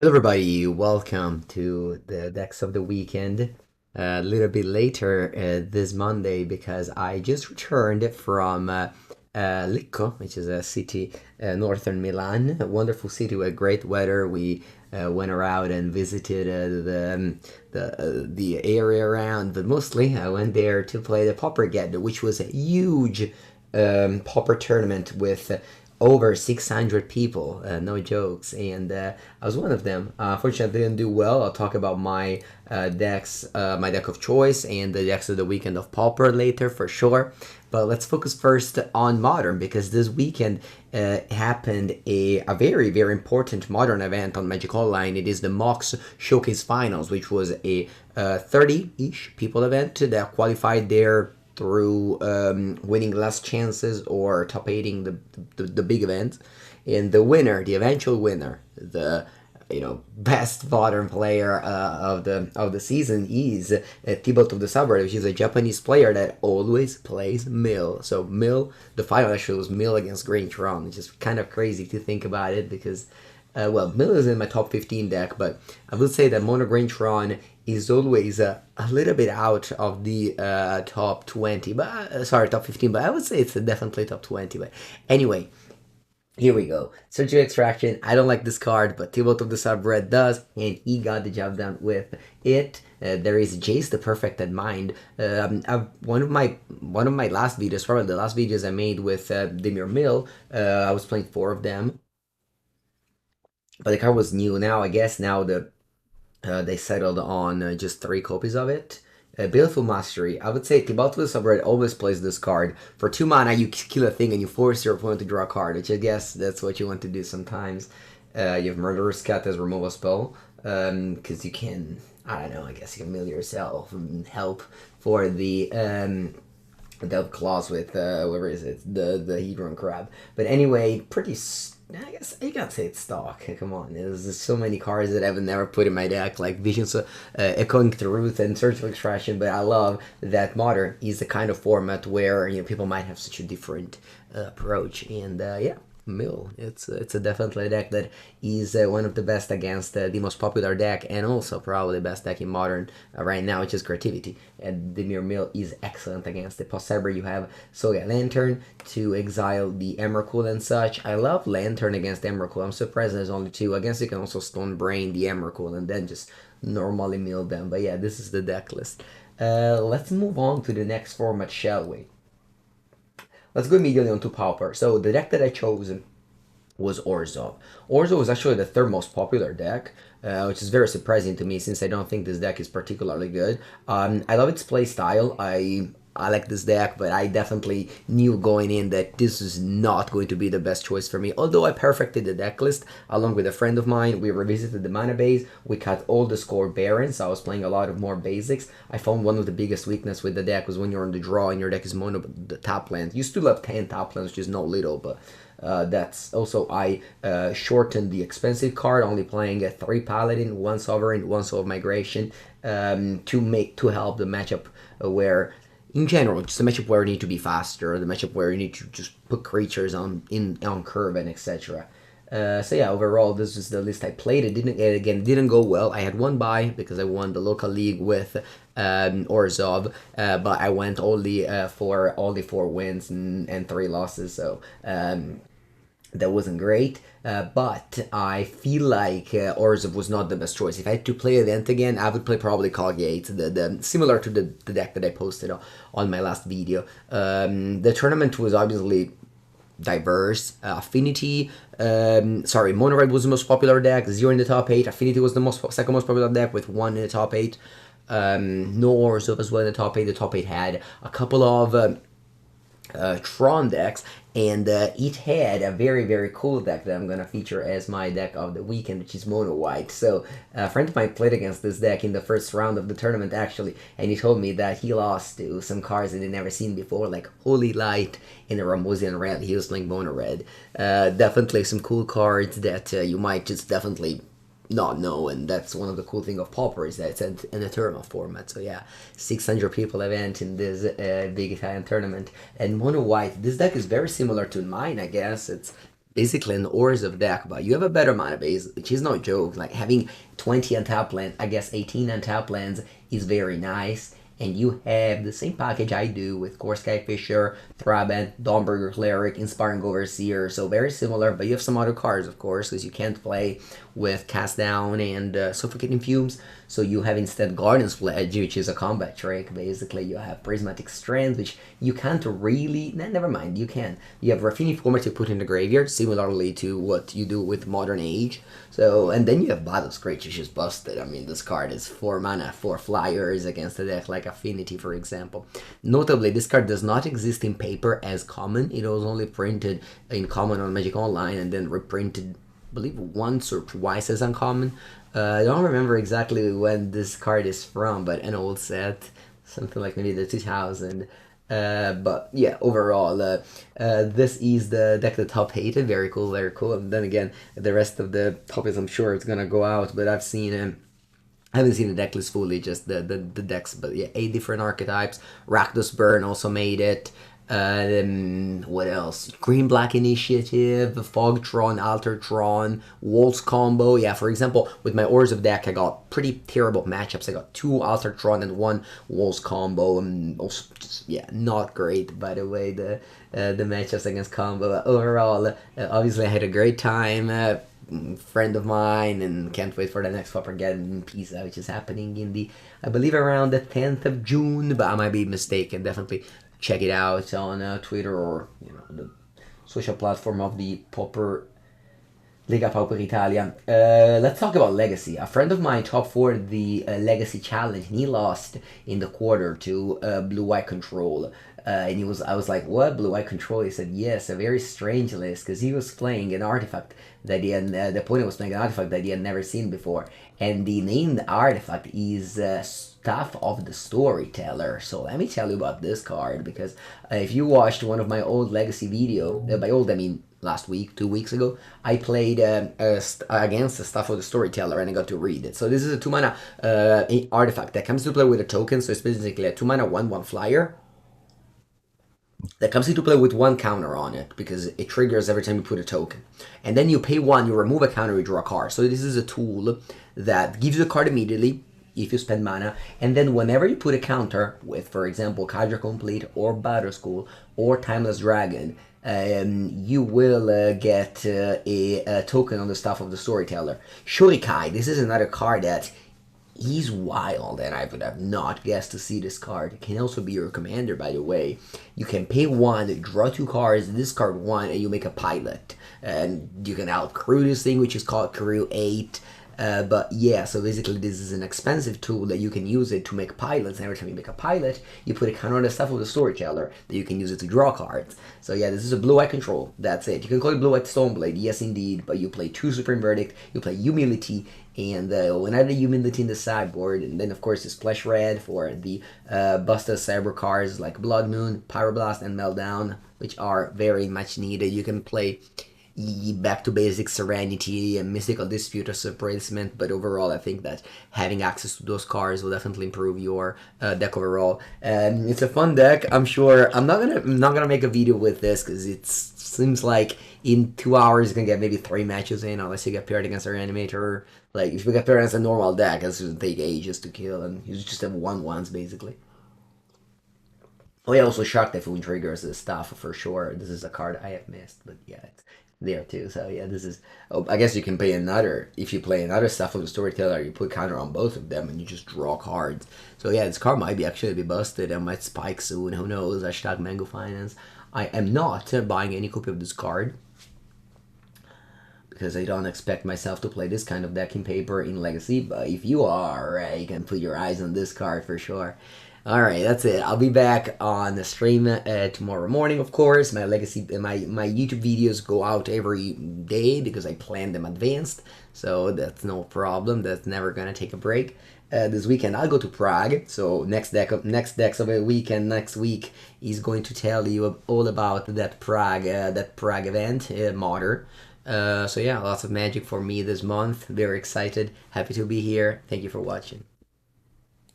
Hello everybody, welcome to the Decks of the Weekend. A little bit later this Monday because I just returned from Lecco, which is a city northern Milan, a wonderful city with great weather. We went around and visited the area around, but mostly I went there to play the Pauper Get, which was a huge Pauper tournament with over 600 people, no jokes, and I was one of them. Fortunately, I didn't do well. I'll talk about my decks, my deck of choice, and the decks of the weekend of Pauper later for sure. But let's focus first on Modern because this weekend happened a very, very important Modern event on Magic Online. It is the Mox Showcase Finals, which was a 30-ish people event that qualified there through winning less chances or top 8ing the big events. And the winner, the eventual winner, the best modern player of the season is Thibaut of the Suburb, which is a Japanese player that always plays Mill. So Mill, the final actually was Mill against Green Tron, which is kind of crazy to think about it because well, Mill is in my top 15 deck, but I would say that Mono Green Tron is always a little bit out of the top 20, but sorry, top 15, but I would say it's definitely top 20. But anyway, here we go. Surgical Extraction. I don't like this card, but Thibaut of the Subred does, and he got the job done with it. There is Jace the Perfected Mind. One of my last videos, probably the last videos I made with Demir Mill. I was playing 4 of them, but the card was new. Now I guess they settled on just 3 copies of it. Baleful Mastery. I would say Thibaut the Subred always plays this card. For 2 mana, you kill a thing and you force your opponent to draw a card, which I guess that's what you want to do sometimes. You have Murderous Cut as removal spell, because you can, I don't know, I guess you can mill yourself and help for the claws with whatever is it, the Hedron Crab. But anyway, I guess you can't say it's stock. Come on, there's so many cards that I've never put in my deck, like Visions, Echoing Truth, and Surgical Extraction. But I love that Modern is the kind of format where people might have such a different approach, and yeah. Mill. It's a definitely a deck that is one of the best against the most popular deck, and also probably the best deck in Modern right now, which is Creativity. And the Demir Mill is excellent against the Post-Cyber. You have Soga Lantern to exile the Emrakul and such. I love Lantern against Emrakul. I'm surprised there's only 2. I guess you can also Stone Brain the Emrakul and then just normally mill them. But yeah, this is the deck list. Let's move on to the next format, shall we? Let's go immediately on to Pauper. So the deck that I chose was Orzhov. Orzhov was actually the 3rd most popular deck, which is very surprising to me since I don't think this deck is particularly good. I love its play style. I like this deck, but I definitely knew going in that this is not going to be the best choice for me. Although I perfected the deck list along with a friend of mine, we revisited the mana base, we cut all the score barons, so I was playing a lot of more basics. I found one of the biggest weakness with the deck was when you're on the draw and your deck is mono the top lands. You still have 10 top lands, which is no little, but that's also I shortened the expensive card, only playing a 3 paladin, 1 sovereign, 1 soul of migration, to help the matchup where in general, just a matchup where you need to be faster, the matchup where you need to just put creatures on curve and etc. So yeah, overall, this is the list I played. It didn't go well. I had 1 bye because I won the local league with Orzhov, but I went only for only 4 wins and 3 losses. So that wasn't great, but I feel like Orzhov was not the best choice. If I had to play Event again, I would play probably Cogate, similar to the deck that I posted on my last video. The tournament was obviously diverse. Affinity, Mono Red was the most popular deck, 0 in the top 8. Affinity was the second most popular deck with 1 in the top 8. No Orzhov as well in the top 8. The top 8 had a couple of Tron decks, and it had a very, very cool deck that I'm going to feature as my deck of the weekend, which is Mono White. So a friend of mine played against this deck in the first round of the tournament, actually, and he told me that he lost to some cards that he'd never seen before, like Holy Light in a Ramosian Red. He was playing Mono Red. Definitely some cool cards that you might just definitely not know, and that's one of the cool things of Pauper is that it's an Eternal format. So yeah, 600 people event in this big Italian tournament. And Mono White, this deck is very similar to mine, I guess. It's basically an Ors of deck, but you have a better mana base, which is no joke. Like having 20 untap lands, I guess 18 untap lands is very nice. And you have the same package I do with Core Skyfisher, Thrabant, Dawnburger Cleric, Inspiring Overseer, so very similar, but you have some other cards, of course, because you can't play with Cast Down and Suffocating Fumes, so you have instead Guardian's Pledge, which is a combat trick, basically. You have Prismatic Strand, which you can't really... never mind, you can. You have Raffine Former to put in the graveyard, similarly to what you do with Modern Age, so, and then you have Battle Screech, which is busted. I mean, this card is 4 mana, 4 flyers against a deck like Affinity, for example. Notably, this card does not exist in paper as common. It was only printed in common on Magic Online and then reprinted, I believe, once or twice as uncommon. I don't remember exactly when this card is from, but an old set, something like maybe the 2000. But yeah, overall, this is the deck the top hated. Very cool, very cool. And then again, the rest of the topics, I'm sure it's gonna go out, but I've seen I haven't seen the deck list fully, just the decks, but yeah, 8 different archetypes. Rakdos Burn also made it. What else? Green Black Initiative, Fogtron, Altertron, Waltz combo. Yeah, for example, with my Ors of deck, I got pretty terrible matchups. I got 2 Altertron and 1 Waltz combo, and also, just, yeah, not great, by the way, the matchups against combo. But overall, obviously, I had a great time. Friend of mine, and can't wait for the next Pauper pizza, which is happening in the, I believe, around the 10th of June, but I might be mistaken. Definitely check it out on Twitter or the social platform of the Pauper Lega Pauper Italia. Let's talk about Legacy. A friend of mine top 4 the Legacy Challenge, and he lost in the quarter to Blue White Control. And I was like, what, Blue White Control? He said, yes, a very strange list, because he was playing an artifact that he had, the opponent was playing an artifact that he had never seen before. And the named artifact is Staff of the Storyteller. So let me tell you about this card, because if you watched one of my old Legacy video, by old I mean last week, 2 weeks ago, I played against the Staff of the Storyteller, and I got to read it. So this is a 2 mana artifact that comes to play with a token, so it's basically a 2 mana 1/1 flyer that comes into play with 1 counter on it, because it triggers every time you put a token. And then you pay 1, you remove a counter, you draw a card. So this is a tool that gives you a card immediately if you spend mana, and then whenever you put a counter with, for example, Cadre Complete or Battle School or Timeless Dragon, you will get a token on the Staff of the Storyteller. Shurikai, this is another card that he's wild, and I would have not guessed to see this card. It can also be your commander, by the way. You can pay 1, draw 2 cards, discard 1, and you make a pilot. And you can outcrew this thing, which is called Crew 8. But yeah, so basically this is an expensive tool that you can use it to make pilots, and every time you make a pilot, you put a counter on the Staff of the Storyteller that you can use it to draw cards. So yeah, this is a Blue-Eye Control, that's it. You can call it Blue-Eye Stoneblade, yes indeed, but you play 2 Supreme Verdict, you play Humility, and whenever Humility in the sideboard, and then of course you splash red for the Busta Cyber cards like Blood Moon, Pyroblast, and Meltdown, which are very much needed. You can play back to basic Serenity and Mystical Dispute as a replacement, but overall I think that having access to those cards will definitely improve your deck overall. It's a fun deck. I'm sure I'm not gonna make a video with this, because it seems like in 2 hours you can get maybe 3 matches in, unless you get paired against a Reanimator. Like if you get paired against a normal deck, it's going to take ages to kill, and you just have 1/1s basically. Oh yeah, also Shark Typhoon triggers this stuff for sure. This is a card I have missed, but yeah, it's there too. So yeah, this is. Oh, I guess you can play another. If you play another Stuff of the Storyteller, you put counter on both of them, and you just draw cards. So yeah, this card might be actually be busted and might spike soon. Who knows? Hashtag Mango Finance. I am not buying any copy of this card, because I don't expect myself to play this kind of deck in paper in Legacy, but if you are, you can put your eyes on this card for sure. Alright, that's it. I'll be back on the stream tomorrow morning, of course. My Legacy, my YouTube videos go out every day because I plan them advanced, so that's no problem. That's never gonna take a break. This weekend I'll go to Prague, so next decks of a weekend next week is going to tell you all about that Prague event, Modern. So yeah, lots of magic for me this month. Very excited. Happy to be here. Thank you for watching.